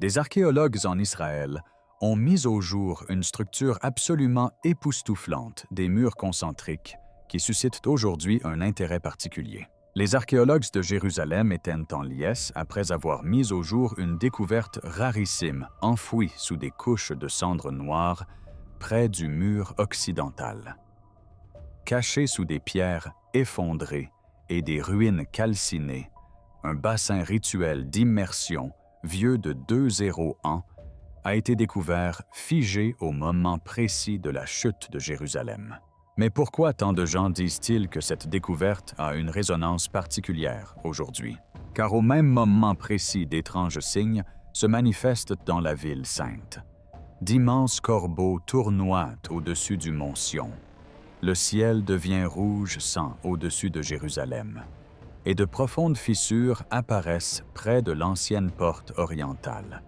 Des archéologues en Israël ont mis au jour une structure absolument époustouflante des murs concentriques qui suscitent aujourd'hui un intérêt particulier. Les archéologues de Jérusalem étaient en liesse après avoir mis au jour une découverte rarissime enfouie sous des couches de cendres noires près du mur occidental. Caché sous des pierres effondrées et des ruines calcinées, un bassin rituel d'immersion vieux de 2 ans a été découvert figé au moment précis de la chute de Jérusalem. Mais pourquoi tant de gens disent-ils que cette découverte a une résonance particulière aujourd'hui? Car au même moment précis d'étranges signes se manifestent dans la ville sainte. D'immenses corbeaux tournoient au-dessus du mont Sion. Le ciel devient rouge sang au-dessus de Jérusalem. Et de profondes fissures apparaissent près de l'ancienne porte orientale.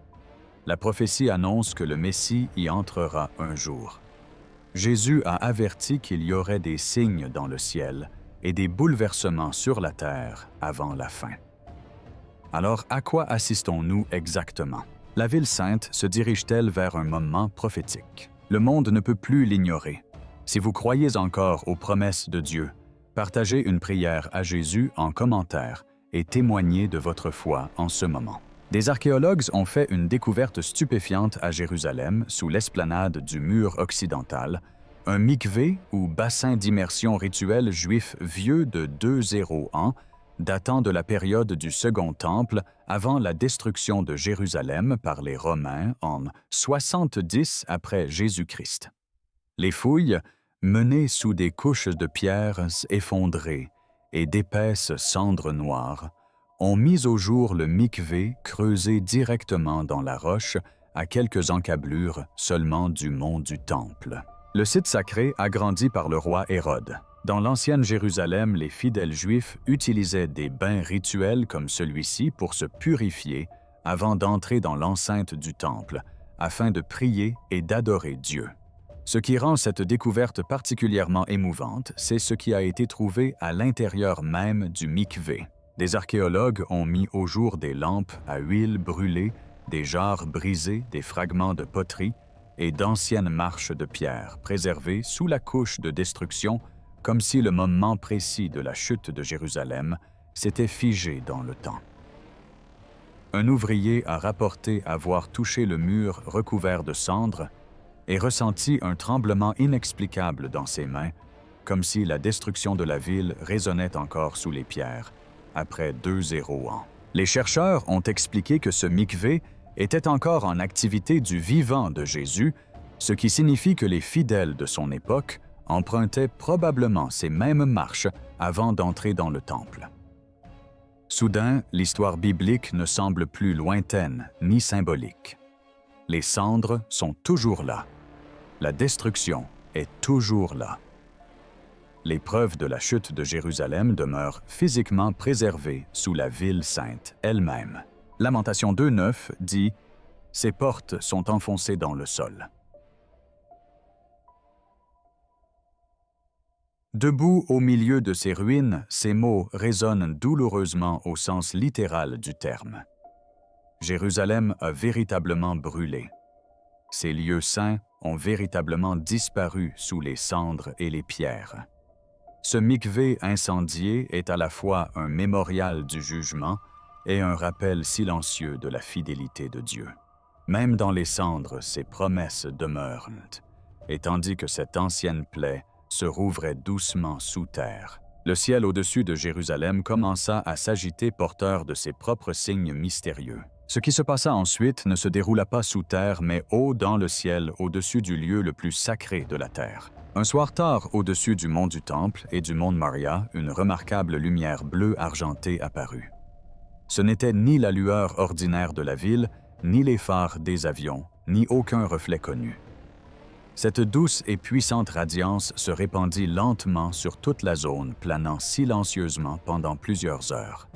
La prophétie annonce que le Messie y entrera un jour. Jésus a averti qu'il y aurait des signes dans le ciel et des bouleversements sur la terre avant la fin. Alors, à quoi assistons-nous exactement? La ville sainte se dirige-t-elle vers un moment prophétique? Le monde ne peut plus l'ignorer. Si vous croyez encore aux promesses de Dieu, partagez une prière à Jésus en commentaire et témoignez de votre foi en ce moment. Des archéologues ont fait une découverte stupéfiante à Jérusalem, sous l'esplanade du mur occidental, un mikvé ou bassin d'immersion rituel juif vieux de 2 ans, datant de la période du Second Temple avant la destruction de Jérusalem par les Romains en 70 après Jésus-Christ. Les fouilles, menées sous des couches de pierres effondrées et d'épaisses cendres noires, ont mis au jour le mikvé creusé directement dans la roche à quelques encablures seulement du mont du Temple. Le site sacré agrandi par le roi Hérode. Dans l'ancienne Jérusalem, les fidèles juifs utilisaient des bains rituels comme celui-ci pour se purifier avant d'entrer dans l'enceinte du Temple, afin de prier et d'adorer Dieu. Ce qui rend cette découverte particulièrement émouvante, c'est ce qui a été trouvé à l'intérieur même du mikvé. Des archéologues ont mis au jour des lampes à huile brûlée, des jarres brisées, des fragments de poterie et d'anciennes marches de pierre préservées sous la couche de destruction, comme si le moment précis de la chute de Jérusalem s'était figé dans le temps. Un ouvrier a rapporté avoir touché le mur recouvert de cendres et ressenti un tremblement inexplicable dans ses mains, comme si la destruction de la ville résonnait encore sous les pierres, après 2 ans. Les chercheurs ont expliqué que ce mikvé était encore en activité du vivant de Jésus, ce qui signifie que les fidèles de son époque empruntaient probablement ces mêmes marches avant d'entrer dans le temple. Soudain, l'histoire biblique ne semble plus lointaine ni symbolique. Les cendres sont toujours là. La destruction est toujours là. Les preuves de la chute de Jérusalem demeurent physiquement préservées sous la ville sainte elle-même. Lamentation 2:9 dit « Ses portes sont enfoncées dans le sol ». Debout au milieu de ces ruines, ces mots résonnent douloureusement au sens littéral du terme. Jérusalem a véritablement brûlé. Ces lieux saints ont véritablement disparu sous les cendres et les pierres. Ce mikvé incendié est à la fois un mémorial du jugement et un rappel silencieux de la fidélité de Dieu. Même dans les cendres, ses promesses demeurent, et tandis que cette ancienne plaie se rouvrait doucement sous terre, le ciel au-dessus de Jérusalem commença à s'agiter porteur de ses propres signes mystérieux. Ce qui se passa ensuite ne se déroula pas sous terre, mais haut dans le ciel, au-dessus du lieu le plus sacré de la terre. Un soir tard, au-dessus du mont du Temple et du mont Maria, une remarquable lumière bleue argentée apparut. Ce n'était ni la lueur ordinaire de la ville, ni les phares des avions, ni aucun reflet connu. Cette douce et puissante radiance se répandit lentement sur toute la zone, planant silencieusement pendant plusieurs heures.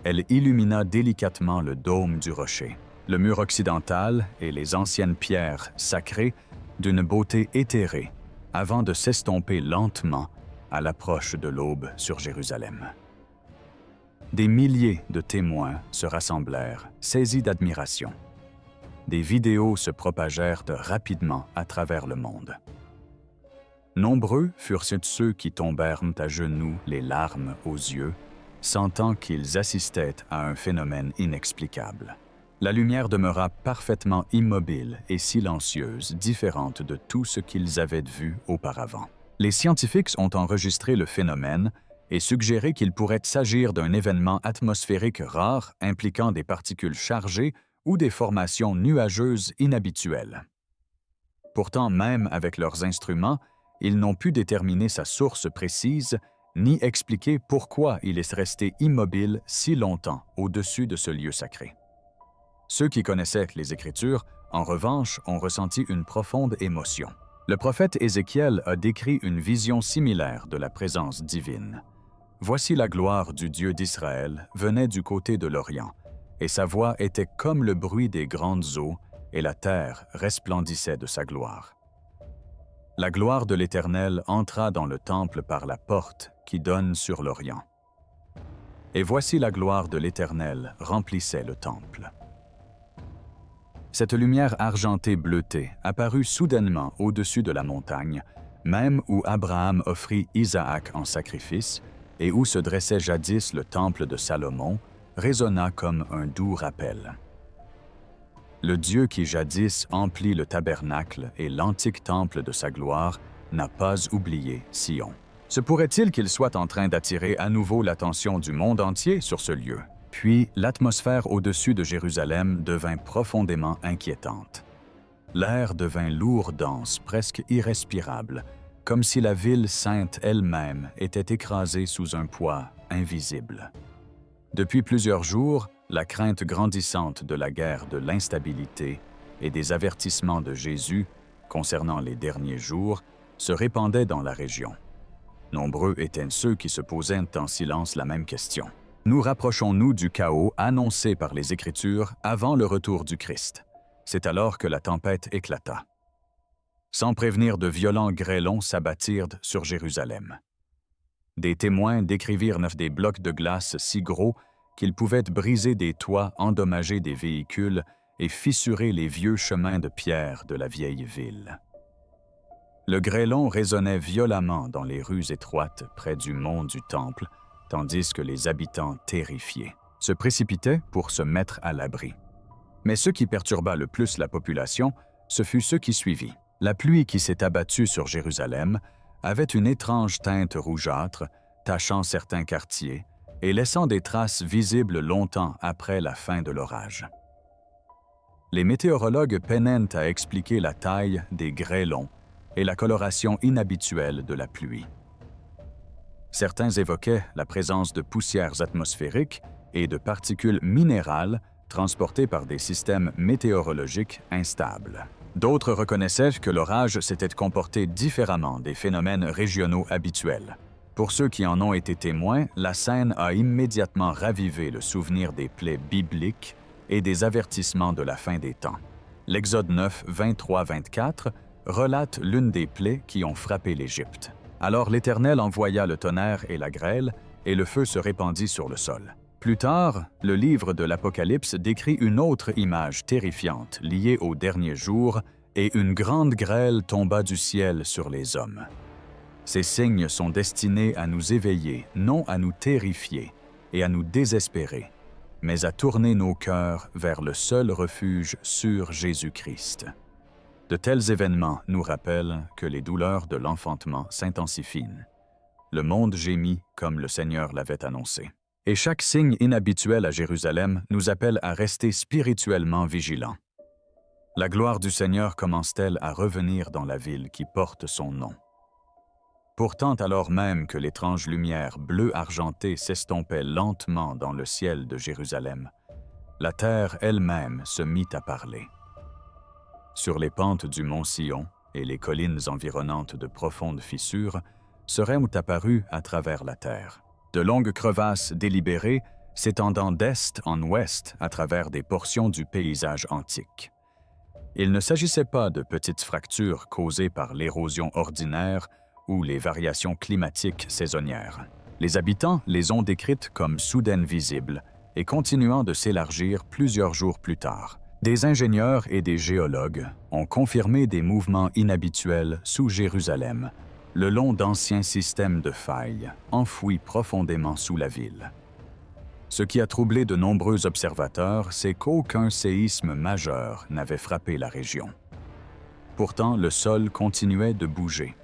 Elle illumina délicatement le dôme du rocher, le mur occidental et les anciennes pierres sacrées d'une beauté éthérée, avant de s'estomper lentement à l'approche de l'aube sur Jérusalem. Des milliers de témoins se rassemblèrent, saisis d'admiration. Des vidéos se propagèrent rapidement à travers le monde. Nombreux furent ceux qui tombèrent à genoux, les larmes aux yeux, sentant qu'ils assistaient à un phénomène inexplicable. La lumière demeura parfaitement immobile et silencieuse, différente de tout ce qu'ils avaient vu auparavant. Les scientifiques ont enregistré le phénomène et suggéré qu'il pourrait s'agir d'un événement atmosphérique rare impliquant des particules chargées ou des formations nuageuses inhabituelles. Pourtant, même avec leurs instruments, ils n'ont pu déterminer sa source précise ni expliquer pourquoi il est resté immobile si longtemps au-dessus de ce lieu sacré. Ceux qui connaissaient les Écritures, en revanche, ont ressenti une profonde émotion. Le prophète Ézéchiel a décrit une vision similaire de la présence divine. Voici la gloire du Dieu d'Israël venait du côté de l'Orient, et sa voix était comme le bruit des grandes eaux, et la terre resplendissait de sa gloire. La gloire de l'Éternel entra dans le temple par la porte qui donne sur l'Orient. Et voici la gloire de l'Éternel remplissait le temple. Cette lumière argentée bleutée apparut soudainement au-dessus de la montagne, même où Abraham offrit Isaac en sacrifice et où se dressait jadis le temple de Salomon, résonna comme un doux rappel. Le Dieu qui jadis emplit le tabernacle et l'antique temple de sa gloire n'a pas oublié Sion. Se pourrait-il qu'il soit en train d'attirer à nouveau l'attention du monde entier sur ce lieu? Puis, l'atmosphère au-dessus de Jérusalem devint profondément inquiétante. L'air devint lourd, dense, presque irrespirable, comme si la ville sainte elle-même était écrasée sous un poids invisible. Depuis plusieurs jours, la crainte grandissante de la guerre de l'instabilité et des avertissements de Jésus concernant les derniers jours se répandait dans la région. Nombreux étaient ceux qui se posaient en silence la même question. Nous rapprochons-nous du chaos annoncé par les Écritures avant le retour du Christ? C'est alors que la tempête éclata. Sans prévenir, de violents grêlons s'abattirent sur Jérusalem. Des témoins décrivirent des blocs de glace si gros qu'ils pouvaient briser des toits, endommager des véhicules et fissurer les vieux chemins de pierre de la vieille ville. Le grêlon résonnait violemment dans les rues étroites près du mont du Temple, tandis que les habitants, terrifiés, se précipitaient pour se mettre à l'abri. Mais ce qui perturba le plus la population, ce fut ce qui suivit. La pluie qui s'est abattue sur Jérusalem avait une étrange teinte rougeâtre, tachant certains quartiers et laissant des traces visibles longtemps après la fin de l'orage. Les météorologues peinaient à expliquer la taille des grêlons et la coloration inhabituelle de la pluie. Certains évoquaient la présence de poussières atmosphériques et de particules minérales transportées par des systèmes météorologiques instables. D'autres reconnaissaient que l'orage s'était comporté différemment des phénomènes régionaux habituels. Pour ceux qui en ont été témoins, la scène a immédiatement ravivé le souvenir des plaies bibliques et des avertissements de la fin des temps. L'Exode 9, 23-24 relate l'une des plaies qui ont frappé l'Égypte. Alors l'Éternel envoya le tonnerre et la grêle, et le feu se répandit sur le sol. Plus tard, le livre de l'Apocalypse décrit une autre image terrifiante liée aux derniers jours, et une grande grêle tomba du ciel sur les hommes. Ces signes sont destinés à nous éveiller, non à nous terrifier et à nous désespérer, mais à tourner nos cœurs vers le seul refuge sur Jésus-Christ. De tels événements nous rappellent que les douleurs de l'enfantement s'intensifient. Le monde gémit comme le Seigneur l'avait annoncé. Et chaque signe inhabituel à Jérusalem nous appelle à rester spirituellement vigilants. La gloire du Seigneur commence-t-elle à revenir dans la ville qui porte son nom? Pourtant, alors même que l'étrange lumière bleu-argentée s'estompait lentement dans le ciel de Jérusalem, la terre elle-même se mit à parler. Sur les pentes du mont Sion et les collines environnantes de profondes fissures, seraient apparues à travers la terre. De longues crevasses délibérées s'étendant d'est en ouest à travers des portions du paysage antique. Il ne s'agissait pas de petites fractures causées par l'érosion ordinaire ou les variations climatiques saisonnières. Les habitants les ont décrites comme soudaines visibles et continuant de s'élargir plusieurs jours plus tard. Des ingénieurs et des géologues ont confirmé des mouvements inhabituels sous Jérusalem, le long d'anciens systèmes de failles enfouis profondément sous la ville. Ce qui a troublé de nombreux observateurs, c'est qu'aucun séisme majeur n'avait frappé la région. Pourtant, le sol continuait de bouger.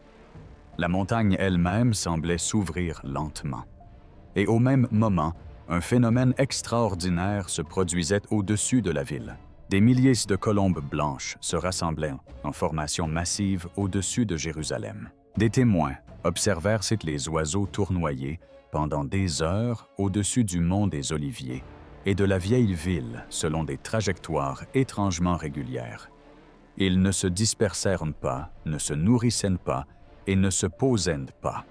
La montagne elle-même semblait s'ouvrir lentement. Et au même moment, un phénomène extraordinaire se produisait au-dessus de la ville. Des milliers de colombes blanches se rassemblaient en formation massive au-dessus de Jérusalem. Des témoins observèrent les oiseaux tournoyer pendant des heures au-dessus du mont des Oliviers et de la vieille ville selon des trajectoires étrangement régulières. Ils ne se dispersèrent pas, ne se nourrissaient pas et ne se posaient pas.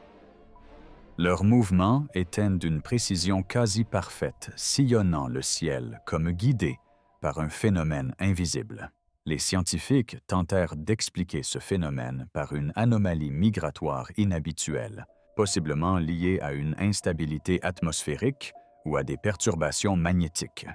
Leurs mouvements étaient d'une précision quasi parfaite, sillonnant le ciel comme guidés par un phénomène invisible. Les scientifiques tentèrent d'expliquer ce phénomène par une anomalie migratoire inhabituelle, possiblement liée à une instabilité atmosphérique ou à des perturbations magnétiques.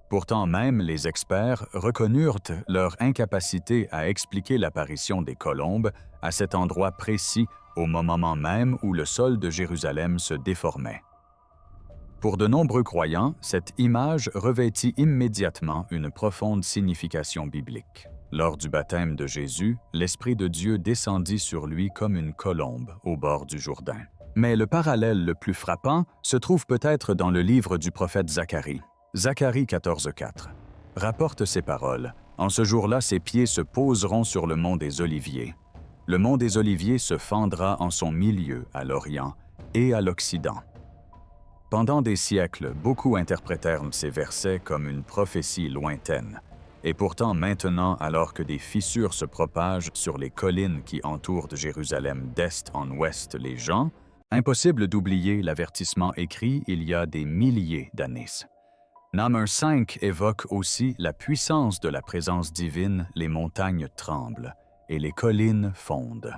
Pourtant même, les experts reconnurent leur incapacité à expliquer l'apparition des colombes à cet endroit précis au moment même où le sol de Jérusalem se déformait. Pour de nombreux croyants, cette image revêtit immédiatement une profonde signification biblique. Lors du baptême de Jésus, l'Esprit de Dieu descendit sur lui comme une colombe au bord du Jourdain. Mais le parallèle le plus frappant se trouve peut-être dans le livre du prophète Zacharie. Zacharie 14,4 rapporte ces paroles. « En ce jour-là, ses pieds se poseront sur le mont des Oliviers. Le mont des Oliviers se fendra en son milieu à l'Orient et à l'Occident. » Pendant des siècles, beaucoup interprétèrent ces versets comme une prophétie lointaine. Et pourtant maintenant, alors que des fissures se propagent sur les collines qui entourent Jérusalem d'est en ouest les gens, impossible d'oublier l'avertissement écrit il y a des milliers d'années. Nahum 5 évoque aussi la puissance de la présence divine, les montagnes tremblent et les collines fondent.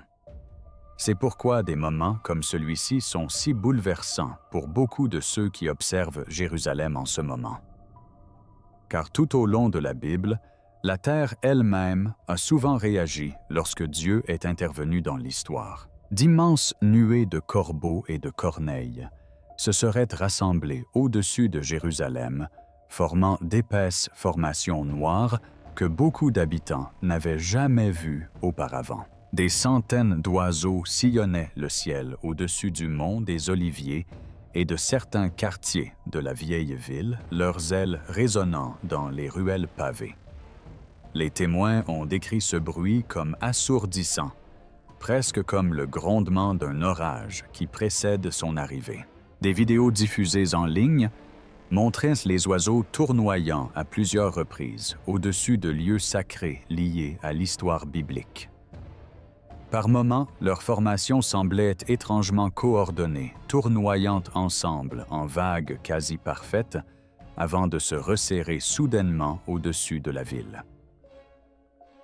C'est pourquoi des moments comme celui-ci sont si bouleversants pour beaucoup de ceux qui observent Jérusalem en ce moment. Car tout au long de la Bible, la terre elle-même a souvent réagi lorsque Dieu est intervenu dans l'histoire. D'immenses nuées de corbeaux et de corneilles se seraient rassemblées au-dessus de Jérusalem, formant d'épaisses formations noires que beaucoup d'habitants n'avaient jamais vues auparavant. Des centaines d'oiseaux sillonnaient le ciel au-dessus du mont des Oliviers et de certains quartiers de la vieille ville, leurs ailes résonnant dans les ruelles pavées. Les témoins ont décrit ce bruit comme assourdissant, presque comme le grondement d'un orage qui précède son arrivée. Des vidéos diffusées en ligne montraient les oiseaux tournoyant à plusieurs reprises au-dessus de lieux sacrés liés à l'histoire biblique. Par moments, leur formation semblait être étrangement coordonnée, tournoyant ensemble en vagues quasi parfaites, avant de se resserrer soudainement au-dessus de la ville.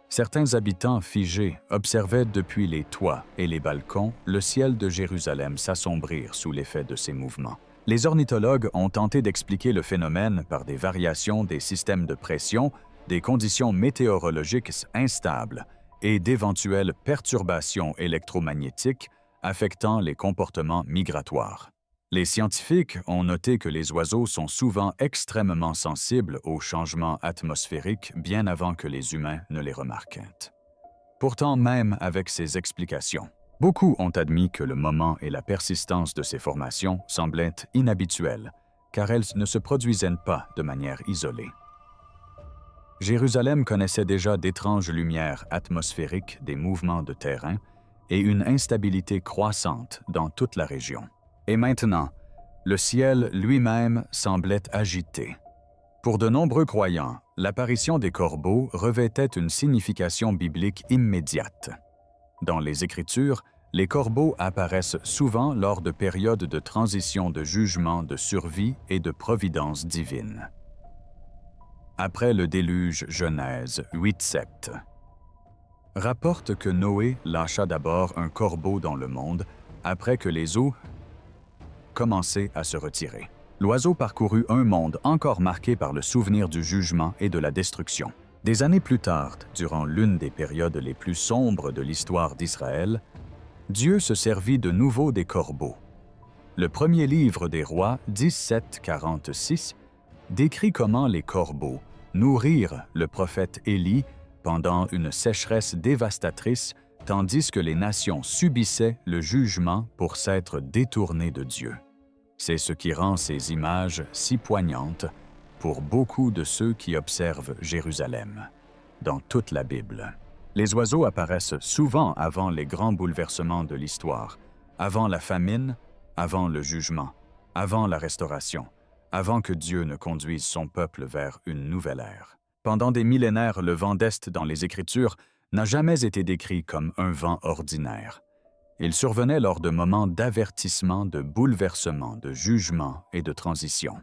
Certains habitants figés observaient depuis les toits et les balcons le ciel de Jérusalem s'assombrir sous l'effet de ces mouvements. Les ornithologues ont tenté d'expliquer le phénomène par des variations des systèmes de pression, des conditions météorologiques instables et d'éventuelles perturbations électromagnétiques affectant les comportements migratoires. Les scientifiques ont noté que les oiseaux sont souvent extrêmement sensibles aux changements atmosphériques bien avant que les humains ne les remarquent. Pourtant, même avec ces explications, beaucoup ont admis que le moment et la persistance de ces formations semblaient inhabituelles, car elles ne se produisaient pas de manière isolée. Jérusalem connaissait déjà d'étranges lumières atmosphériques des mouvements de terrain et une instabilité croissante dans toute la région. Et maintenant, le ciel lui-même semblait agité. Pour de nombreux croyants, l'apparition des corbeaux revêtait une signification biblique immédiate. Dans les Écritures, les corbeaux apparaissent souvent lors de périodes de transition de jugement, de survie et de providence divine. Après le déluge, Genèse 8:7 rapporte que Noé lâcha d'abord un corbeau dans le monde après que les eaux commençait à se retirer. L'oiseau parcourut un monde encore marqué par le souvenir du jugement et de la destruction. Des années plus tard, durant l'une des périodes les plus sombres de l'histoire d'Israël, Dieu se servit de nouveau des corbeaux. Le premier livre des Rois, 1746, décrit comment les corbeaux nourrirent le prophète Élie pendant une sécheresse dévastatrice, tandis que les nations subissaient le jugement pour s'être détournées de Dieu. C'est ce qui rend ces images si poignantes pour beaucoup de ceux qui observent Jérusalem. Dans toute la Bible, les oiseaux apparaissent souvent avant les grands bouleversements de l'histoire, avant la famine, avant le jugement, avant la restauration, avant que Dieu ne conduise son peuple vers une nouvelle ère. Pendant des millénaires, le vent d'Est dans les Écritures n'a jamais été décrit comme un vent ordinaire. Il survenait lors de moments d'avertissement, de bouleversement, de jugement et de transition.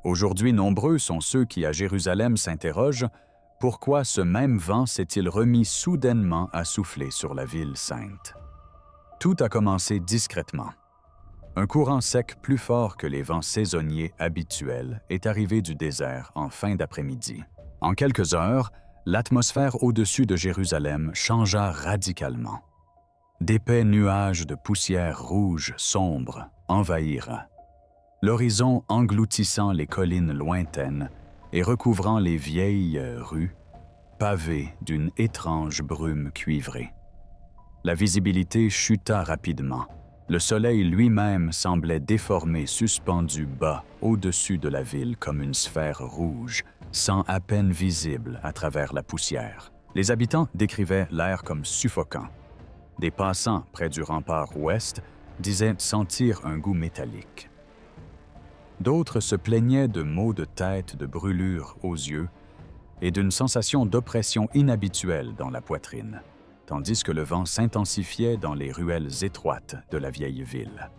Aujourd'hui, nombreux sont ceux qui, à Jérusalem, s'interrogent « Pourquoi ce même vent s'est-il remis soudainement à souffler sur la ville sainte ?» Tout a commencé discrètement. Un courant sec plus fort que les vents saisonniers habituels est arrivé du désert en fin d'après-midi. En quelques heures, l'atmosphère au-dessus de Jérusalem changea radicalement. D'épais nuages de poussière rouge sombre envahirent. L'horizon engloutissant les collines lointaines et recouvrant les vieilles rues, pavées d'une étrange brume cuivrée. La visibilité chuta rapidement. Le soleil lui-même semblait déformé, suspendu bas au-dessus de la ville comme une sphère rouge, sans à peine visible à travers la poussière. Les habitants décrivaient l'air comme suffocant. Des passants près du rempart ouest disaient sentir un goût métallique. D'autres se plaignaient de maux de tête, de brûlures aux yeux et d'une sensation d'oppression inhabituelle dans la poitrine, tandis que le vent s'intensifiait dans les ruelles étroites de la vieille ville.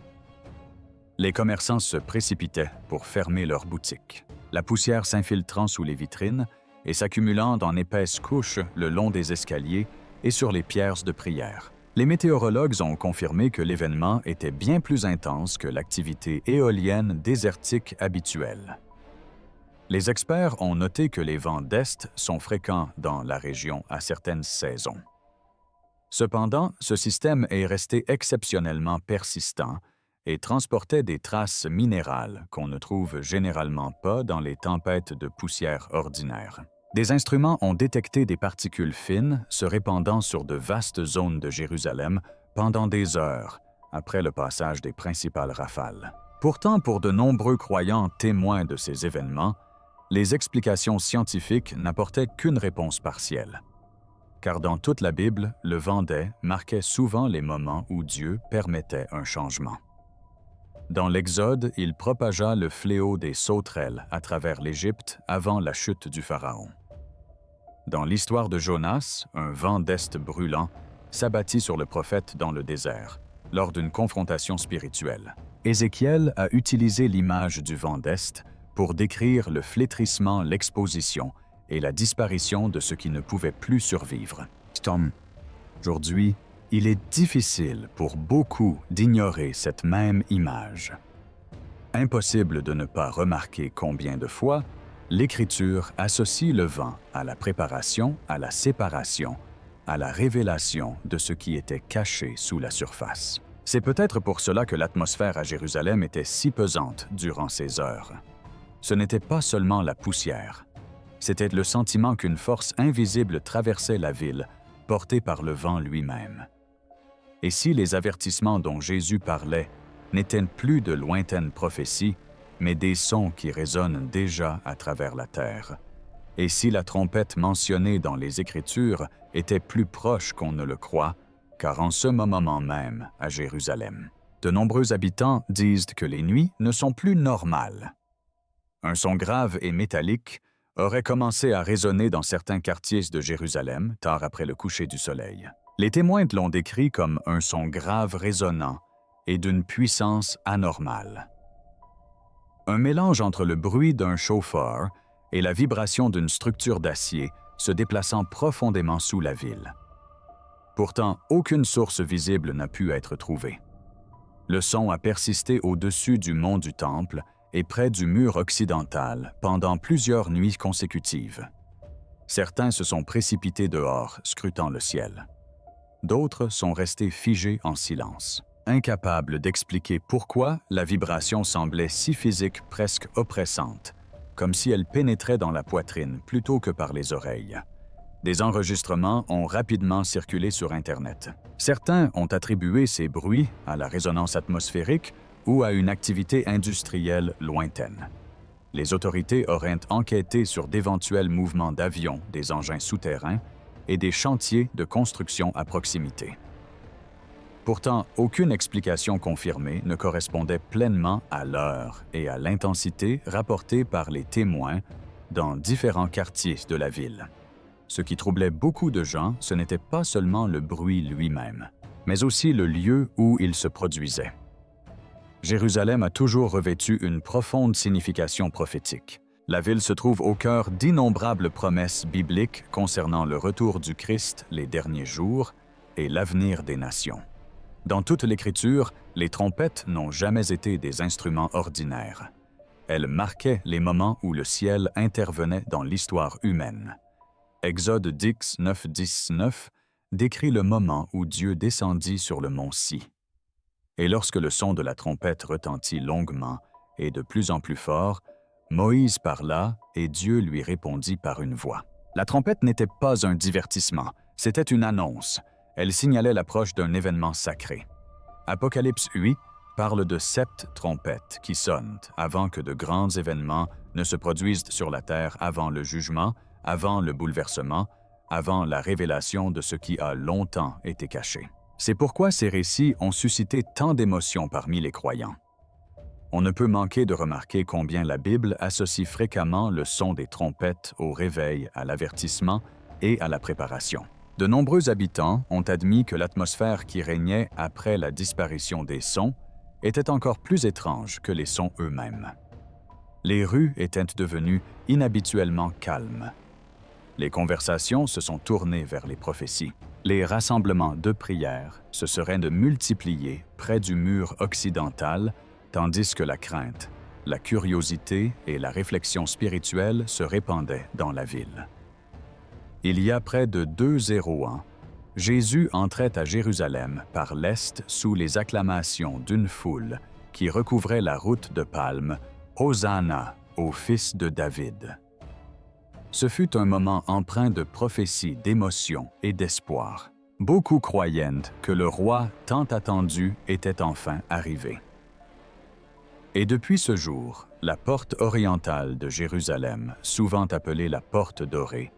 Les commerçants se précipitaient pour fermer leurs boutiques, la poussière s'infiltrant sous les vitrines et s'accumulant en épaisses couches le long des escaliers et sur les pierres de prière. Les météorologues ont confirmé que l'événement était bien plus intense que l'activité éolienne désertique habituelle. Les experts ont noté que les vents d'Est sont fréquents dans la région à certaines saisons. Cependant, ce système est resté exceptionnellement persistant et transportait des traces minérales qu'on ne trouve généralement pas dans les tempêtes de poussière ordinaires. Des instruments ont détecté des particules fines se répandant sur de vastes zones de Jérusalem pendant des heures après le passage des principales rafales. Pourtant, pour de nombreux croyants témoins de ces événements, les explications scientifiques n'apportaient qu'une réponse partielle. Car dans toute la Bible, le Vendée marquait souvent les moments où Dieu permettait un changement. Dans l'Exode, il propagea le fléau des sauterelles à travers l'Égypte avant la chute du Pharaon. Dans l'histoire de Jonas, un vent d'Est brûlant s'abattit sur le prophète dans le désert, lors d'une confrontation spirituelle. Ézéchiel a utilisé l'image du vent d'Est pour décrire le flétrissement, l'exposition et la disparition de ce qui ne pouvait plus survivre. Tom, aujourd'hui, il est difficile pour beaucoup d'ignorer cette même image. Impossible de ne pas remarquer combien de fois l'Écriture associe le vent à la préparation, à la séparation, à la révélation de ce qui était caché sous la surface. C'est peut-être pour cela que l'atmosphère à Jérusalem était si pesante durant ces heures. Ce n'était pas seulement la poussière, c'était le sentiment qu'une force invisible traversait la ville, portée par le vent lui-même. Et si les avertissements dont Jésus parlait n'étaient plus de lointaines prophéties, mais des sons qui résonnent déjà à travers la terre, et si la trompette mentionnée dans les Écritures était plus proche qu'on ne le croit, car en ce moment même, à Jérusalem, de nombreux habitants disent que les nuits ne sont plus normales. Un son grave et métallique aurait commencé à résonner dans certains quartiers de Jérusalem tard après le coucher du soleil. Les témoins l'ont décrit comme un son grave résonnant et d'une puissance anormale. Un mélange entre le bruit d'un chauffeur et la vibration d'une structure d'acier se déplaçant profondément sous la ville. Pourtant, aucune source visible n'a pu être trouvée. Le son a persisté au-dessus du mont du Temple et près du mur occidental pendant plusieurs nuits consécutives. Certains se sont précipités dehors, scrutant le ciel. D'autres sont restés figés en silence, incapables d'expliquer pourquoi la vibration semblait si physique, presque oppressante, comme si elle pénétrait dans la poitrine plutôt que par les oreilles. Des enregistrements ont rapidement circulé sur Internet. Certains ont attribué ces bruits à la résonance atmosphérique ou à une activité industrielle lointaine. Les autorités auraient enquêté sur d'éventuels mouvements d'avions, des engins souterrains et des chantiers de construction à proximité. Pourtant, aucune explication confirmée ne correspondait pleinement à l'heure et à l'intensité rapportées par les témoins dans différents quartiers de la ville. Ce qui troublait beaucoup de gens, ce n'était pas seulement le bruit lui-même, mais aussi le lieu où il se produisait. Jérusalem a toujours revêtu une profonde signification prophétique. La ville se trouve au cœur d'innombrables promesses bibliques concernant le retour du Christ les derniers jours et l'avenir des nations. Dans toute l'Écriture, les trompettes n'ont jamais été des instruments ordinaires. Elles marquaient les moments où le ciel intervenait dans l'histoire humaine. Exode 10, 9, 10, 9 décrit le moment où Dieu descendit sur le mont Si. Et lorsque le son de la trompette retentit longuement et de plus en plus fort, Moïse parla et Dieu lui répondit par une voix. La trompette n'était pas un divertissement, c'était une annonce. Elle signalait l'approche d'un événement sacré. Apocalypse 8 parle de 7 trompettes qui sonnent avant que de grands événements ne se produisent sur la terre avant le jugement, avant le bouleversement, avant la révélation de ce qui a longtemps été caché. C'est pourquoi ces récits ont suscité tant d'émotions parmi les croyants. On ne peut manquer de remarquer combien la Bible associe fréquemment le son des trompettes au réveil, à l'avertissement et à la préparation. De nombreux habitants ont admis que l'atmosphère qui régnait après la disparition des sons était encore plus étrange que les sons eux-mêmes. Les rues étaient devenues inhabituellement calmes. Les conversations se sont tournées vers les prophéties. Les rassemblements de prière se seraient de multiplier près du mur occidental, tandis que la crainte, la curiosité et la réflexion spirituelle se répandaient dans la ville. Il y a près de 2 ans, Jésus entrait à Jérusalem par l'est sous les acclamations d'une foule qui recouvrait la route de Palme, « Hosanna au fils de David ». Ce fut un moment empreint de prophétie, d'émotion et d'espoir. Beaucoup croyaient que le roi tant attendu était enfin arrivé. Et depuis ce jour, la porte orientale de Jérusalem, souvent appelée la porte dorée,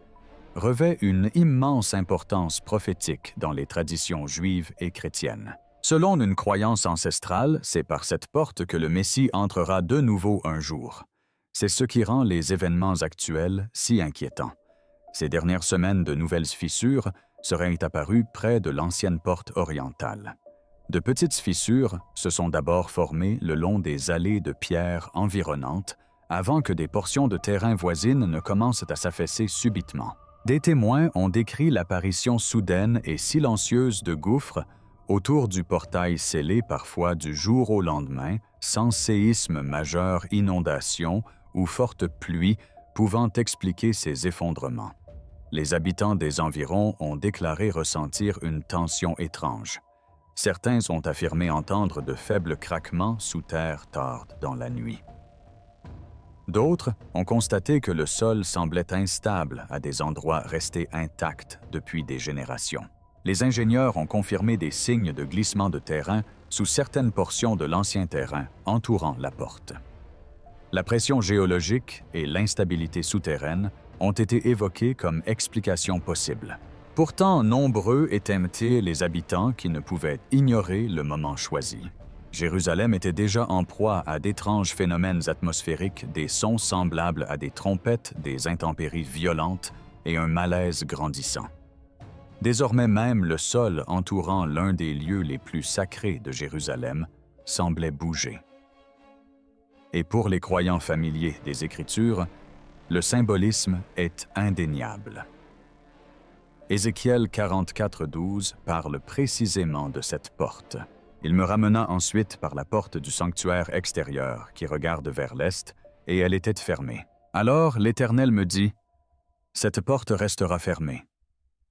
revêt une immense importance prophétique dans les traditions juives et chrétiennes. Selon une croyance ancestrale, c'est par cette porte que le Messie entrera de nouveau un jour. C'est ce qui rend les événements actuels si inquiétants. Ces dernières semaines, de nouvelles fissures seraient apparues près de l'ancienne porte orientale. De petites fissures se sont d'abord formées le long des allées de pierre environnantes avant que des portions de terrain voisines ne commencent à s'affaisser subitement. Des témoins ont décrit l'apparition soudaine et silencieuse de gouffres autour du portail scellé parfois du jour au lendemain, sans séisme majeur, inondation ou forte pluie pouvant expliquer ces effondrements. Les habitants des environs ont déclaré ressentir une tension étrange. Certains ont affirmé entendre de faibles craquements sous terre tard dans la nuit. D'autres ont constaté que le sol semblait instable à des endroits restés intacts depuis des générations. Les ingénieurs ont confirmé des signes de glissement de terrain sous certaines portions de l'ancien terrain entourant la porte. La pression géologique et l'instabilité souterraine ont été évoquées comme explications possibles. Pourtant, nombreux étaient les habitants qui ne pouvaient ignorer le moment choisi. Jérusalem était déjà en proie à d'étranges phénomènes atmosphériques, des sons semblables à des trompettes, des intempéries violentes et un malaise grandissant. Désormais même, le sol entourant l'un des lieux les plus sacrés de Jérusalem semblait bouger. Et pour les croyants familiers des Écritures, le symbolisme est indéniable. Ézéchiel 44, 12 parle précisément de cette porte. Il me ramena ensuite par la porte du sanctuaire extérieur qui regarde vers l'est, et elle était fermée. Alors l'Éternel me dit, « Cette porte restera fermée.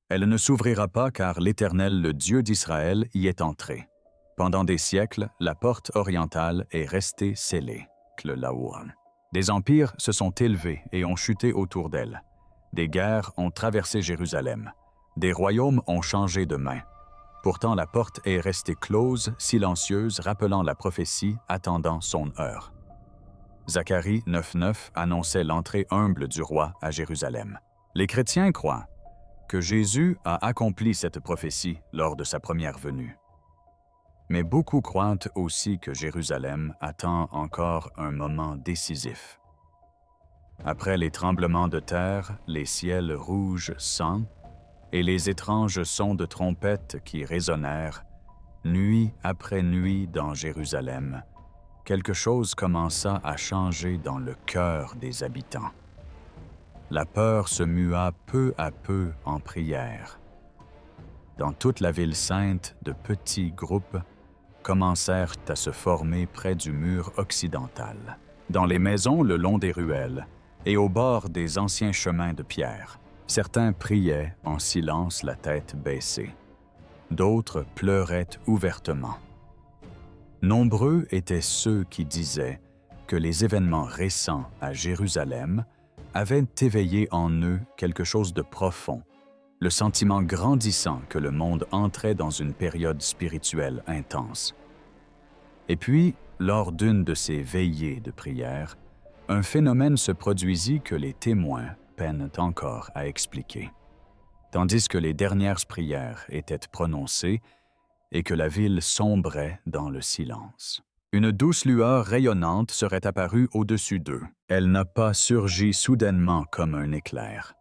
Elle ne s'ouvrira pas car l'Éternel, le Dieu d'Israël, y est entré. Pendant des siècles, la porte orientale est restée scellée. » Des empires se sont élevés et ont chuté autour d'elle. Des guerres ont traversé Jérusalem. Des royaumes ont changé de main. Pourtant, la porte est restée close, silencieuse, rappelant la prophétie, attendant son heure. Zacharie 9:9 annonçait l'entrée humble du roi à Jérusalem. Les chrétiens croient que Jésus a accompli cette prophétie lors de sa première venue. Mais beaucoup croient aussi que Jérusalem attend encore un moment décisif. Après les tremblements de terre, les ciels rouges sang et les étranges sons de trompettes qui résonnèrent, nuit après nuit dans Jérusalem, quelque chose commença à changer dans le cœur des habitants. La peur se mua peu à peu en prière. Dans toute la ville sainte, de petits groupes commencèrent à se former près du mur occidental, dans les maisons le long des ruelles et au bord des anciens chemins de pierre. Certains priaient en silence la tête baissée. D'autres pleuraient ouvertement. Nombreux étaient ceux qui disaient que les événements récents à Jérusalem avaient éveillé en eux quelque chose de profond, le sentiment grandissant que le monde entrait dans une période spirituelle intense. Et puis, lors d'une de ces veillées de prière, un phénomène se produisit que les témoins peinent encore à expliquer. Tandis que les dernières prières étaient prononcées et que la ville sombrait dans le silence. Une douce lueur rayonnante serait apparue au-dessus d'eux. Elle n'a pas surgi soudainement comme un éclair.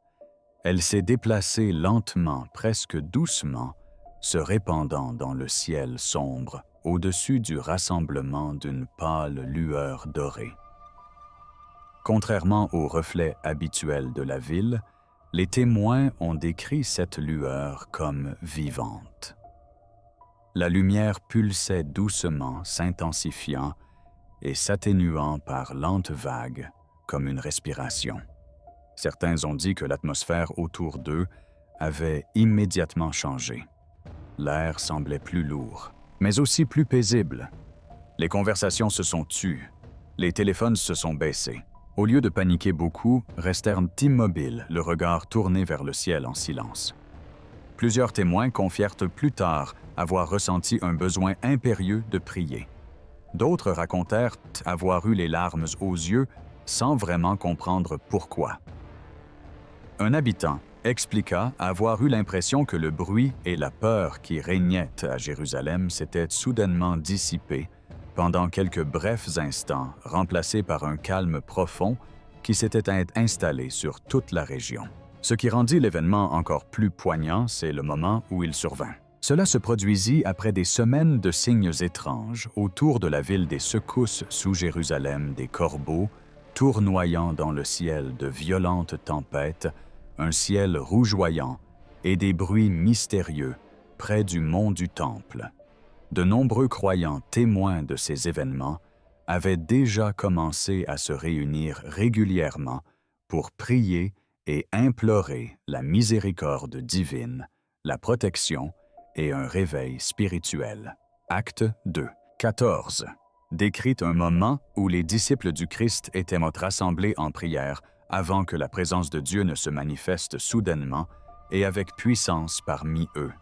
Elle s'est déplacée lentement, presque doucement, se répandant dans le ciel sombre, au-dessus du rassemblement d'une pâle lueur dorée. Contrairement au reflet habituel de la ville, les témoins ont décrit cette lueur comme vivante. La lumière pulsait doucement, s'intensifiant et s'atténuant par lentes vagues, comme une respiration. Certains ont dit que l'atmosphère autour d'eux avait immédiatement changé. L'air semblait plus lourd, mais aussi plus paisible. Les conversations se sont tues, les téléphones se sont baissés. Au lieu de paniquer beaucoup, restèrent immobiles, le regard tourné vers le ciel en silence. Plusieurs témoins confièrent plus tard avoir ressenti un besoin impérieux de prier. D'autres racontèrent avoir eu les larmes aux yeux sans vraiment comprendre pourquoi. Un habitant expliqua avoir eu l'impression que le bruit et la peur qui régnaient à Jérusalem s'étaient soudainement dissipés pendant quelques brefs instants, remplacés par un calme profond qui s'était installé sur toute la région. Ce qui rendit l'événement encore plus poignant, c'est le moment où il survint. Cela se produisit après des semaines de signes étranges autour de la ville des secousses sous Jérusalem, des corbeaux, tournoyant dans le ciel de violentes tempêtes, un ciel rougeoyant et des bruits mystérieux près du mont du Temple. De nombreux croyants témoins de ces événements avaient déjà commencé à se réunir régulièrement pour prier et implorer la miséricorde divine, la protection et un réveil spirituel. Acte 2. 14. Décrit un moment où les disciples du Christ étaient rassemblés en prière avant que la présence de Dieu ne se manifeste soudainement et avec puissance parmi eux.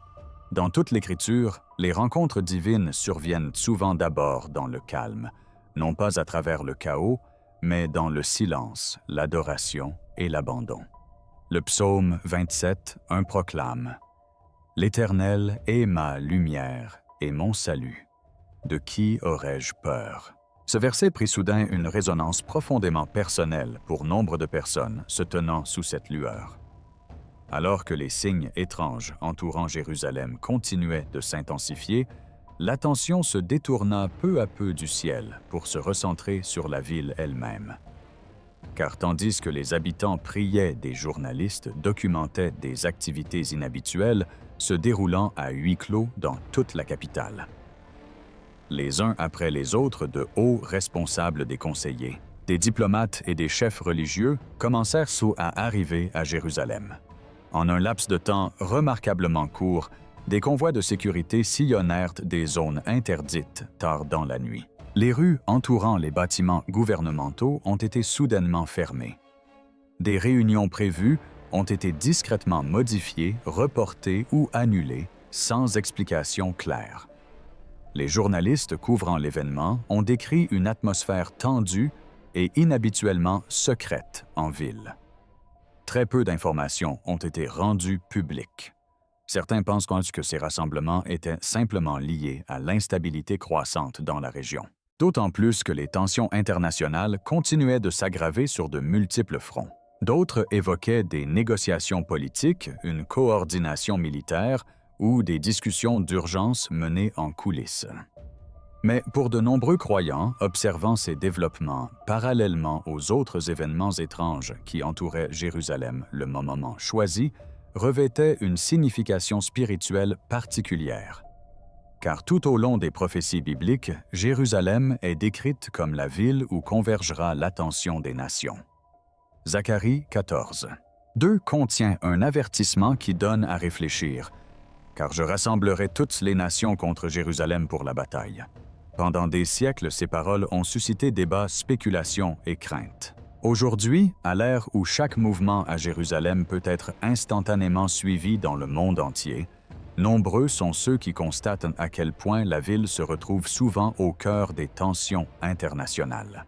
Dans toute l'Écriture, les rencontres divines surviennent souvent d'abord dans le calme, non pas à travers le chaos, mais dans le silence, l'adoration et l'abandon. Le psaume 27, 1 proclame « L'Éternel est ma lumière et mon salut. De qui aurais-je peur ?» Ce verset prit soudain une résonance profondément personnelle pour nombre de personnes se tenant sous cette lueur. Alors que les signes étranges entourant Jérusalem continuaient de s'intensifier, l'attention se détourna peu à peu du ciel pour se recentrer sur la ville elle-même. Car tandis que les habitants priaient, des journalistes documentaient des activités inhabituelles se déroulant à huis clos dans toute la capitale. les uns après les autres de hauts responsables des conseillers. Des diplomates et des chefs religieux commencèrent à arriver à Jérusalem. En un laps de temps remarquablement court, des convois de sécurité sillonnèrent des zones interdites tard dans la nuit. Les rues entourant les bâtiments gouvernementaux ont été soudainement fermées. Des réunions prévues ont été discrètement modifiées, reportées ou annulées, sans explication claire. Les journalistes couvrant l'événement ont décrit une atmosphère tendue et inhabituellement secrète en ville. Très peu d'informations ont été rendues publiques. Certains pensent que ces rassemblements étaient simplement liés à l'instabilité croissante dans la région. D'autant plus que les tensions internationales continuaient de s'aggraver sur de multiples fronts. D'autres évoquaient des négociations politiques, une coordination militaire ou des discussions d'urgence menées en coulisses. Mais pour de nombreux croyants observant ces développements parallèlement aux autres événements étranges qui entouraient Jérusalem, le moment choisi revêtait une signification spirituelle particulière. Car tout au long des prophéties bibliques, Jérusalem est décrite comme la ville où convergera l'attention des nations. Zacharie 14. 2 contient un avertissement qui donne à réfléchir, car je rassemblerai toutes les nations contre Jérusalem pour la bataille. Pendant des siècles, ces paroles ont suscité débats, spéculations et craintes. Aujourd'hui, à l'ère où chaque mouvement à Jérusalem peut être instantanément suivi dans le monde entier, nombreux sont ceux qui constatent à quel point la ville se retrouve souvent au cœur des tensions internationales.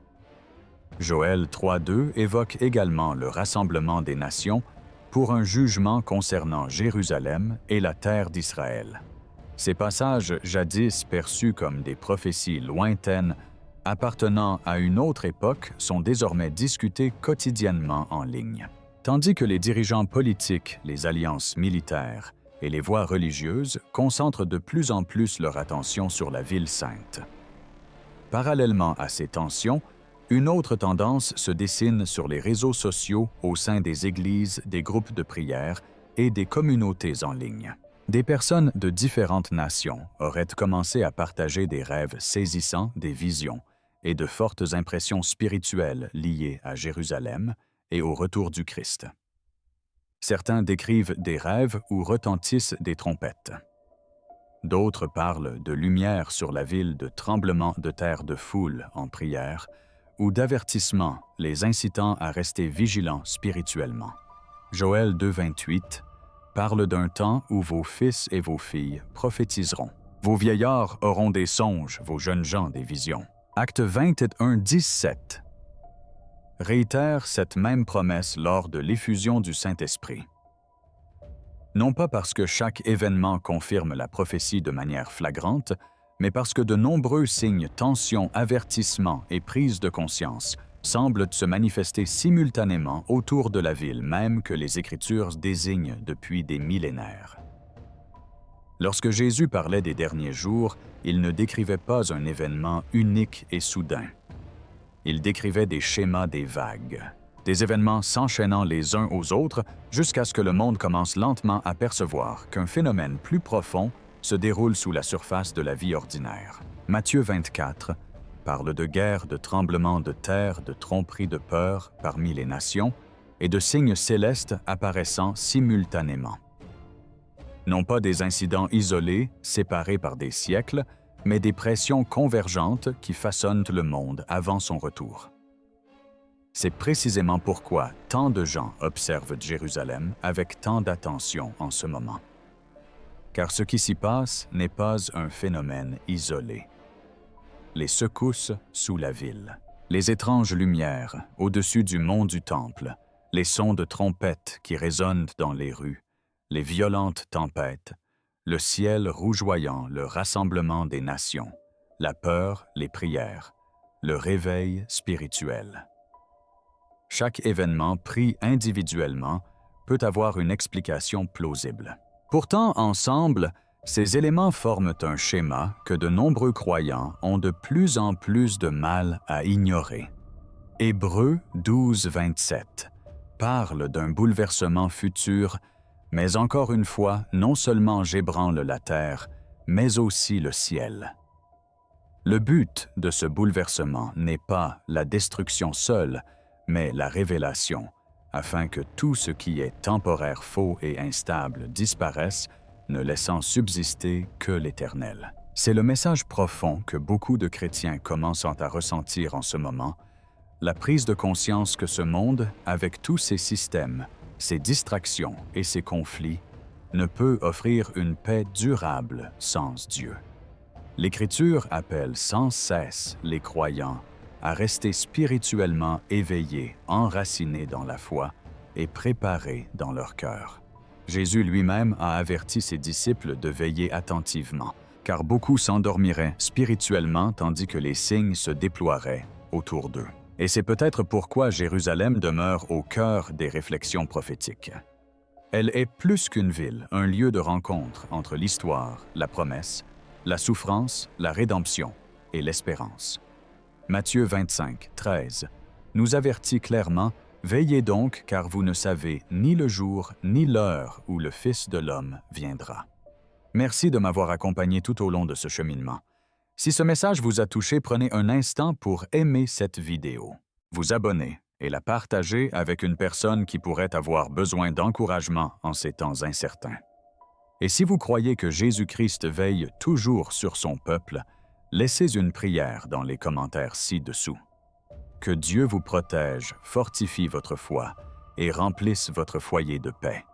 Joël 3.2 évoque également le rassemblement des nations pour un jugement concernant Jérusalem et la terre d'Israël. Ces passages jadis perçus comme des prophéties lointaines appartenant à une autre époque sont désormais discutés quotidiennement en ligne. Tandis que les dirigeants politiques, les alliances militaires et les voix religieuses concentrent de plus en plus leur attention sur la ville sainte. Parallèlement à ces tensions, une autre tendance se dessine sur les réseaux sociaux au sein des églises, des groupes de prière et des communautés en ligne. Des personnes de différentes nations auraient commencé à partager des rêves saisissants, des visions et de fortes impressions spirituelles liées à Jérusalem et au retour du Christ. Certains décrivent des rêves où retentissent des trompettes. D'autres parlent de lumière sur la ville, de tremblements de terre de foule en prière ou d'avertissements les incitant à rester vigilants spirituellement. Joël 2.28 parle d'un temps où vos fils et vos filles prophétiseront. Vos vieillards auront des songes, vos jeunes gens des visions. Acte 21.17 réitère cette même promesse lors de l'effusion du Saint-Esprit. Non pas parce que chaque événement confirme la prophétie de manière flagrante, mais parce que de nombreux signes, tensions, avertissements et prises de conscience semblent se manifester simultanément autour de la ville même que les Écritures désignent depuis des millénaires. Lorsque Jésus parlait des derniers jours, il ne décrivait pas un événement unique et soudain. Il décrivait des schémas des vagues, des événements s'enchaînant les uns aux autres jusqu'à ce que le monde commence lentement à percevoir qu'un phénomène plus profond se déroule sous la surface de la vie ordinaire. Matthieu 24 parle de guerres, de tremblements de terre, de tromperies de peur parmi les nations et de signes célestes apparaissant simultanément. Non pas des incidents isolés, séparés par des siècles, mais des pressions convergentes qui façonnent le monde avant son retour. C'est précisément pourquoi tant de gens observent Jérusalem avec tant d'attention en ce moment. Car ce qui s'y passe n'est pas un phénomène isolé. Les secousses sous la ville, les étranges lumières au-dessus du mont du Temple, les sons de trompettes qui résonnent dans les rues, les violentes tempêtes, le ciel rougeoyant, le rassemblement des nations, la peur, les prières, le réveil spirituel. Chaque événement pris individuellement peut avoir une explication plausible. Pourtant, ensemble, ces éléments forment un schéma que de nombreux croyants ont de plus en plus de mal à ignorer. Hébreux 12.27 parle d'un bouleversement futur, mais encore une fois, non seulement j'ébranle la terre, mais aussi le ciel. Le but de ce bouleversement n'est pas la destruction seule, mais la révélation, afin que tout ce qui est temporaire, faux et instable disparaisse, ne laissant subsister que l'Éternel. C'est le message profond que beaucoup de chrétiens commencent à ressentir en ce moment, la prise de conscience que ce monde, avec tous ses systèmes, ses distractions et ses conflits, ne peut offrir une paix durable sans Dieu. L'Écriture appelle sans cesse les croyants à rester spirituellement éveillés, enracinés dans la foi et préparés dans leur cœur. Jésus lui-même a averti ses disciples de veiller attentivement, car beaucoup s'endormiraient spirituellement tandis que les signes se déploieraient autour d'eux. Et c'est peut-être pourquoi Jérusalem demeure au cœur des réflexions prophétiques. Elle est plus qu'une ville, un lieu de rencontre entre l'histoire, la promesse, la souffrance, la rédemption et l'espérance. Matthieu 25, 13 nous avertit clairement « Veillez donc, car vous ne savez ni le jour ni l'heure où le Fils de l'homme viendra. » Merci de m'avoir accompagné tout au long de ce cheminement. Si ce message vous a touché, prenez un instant pour aimer cette vidéo, vous abonner et la partager avec une personne qui pourrait avoir besoin d'encouragement en ces temps incertains. Et si vous croyez que Jésus-Christ veille toujours sur son peuple, laissez une prière dans les commentaires ci-dessous. Que Dieu vous protège, fortifie votre foi et remplisse votre foyer de paix.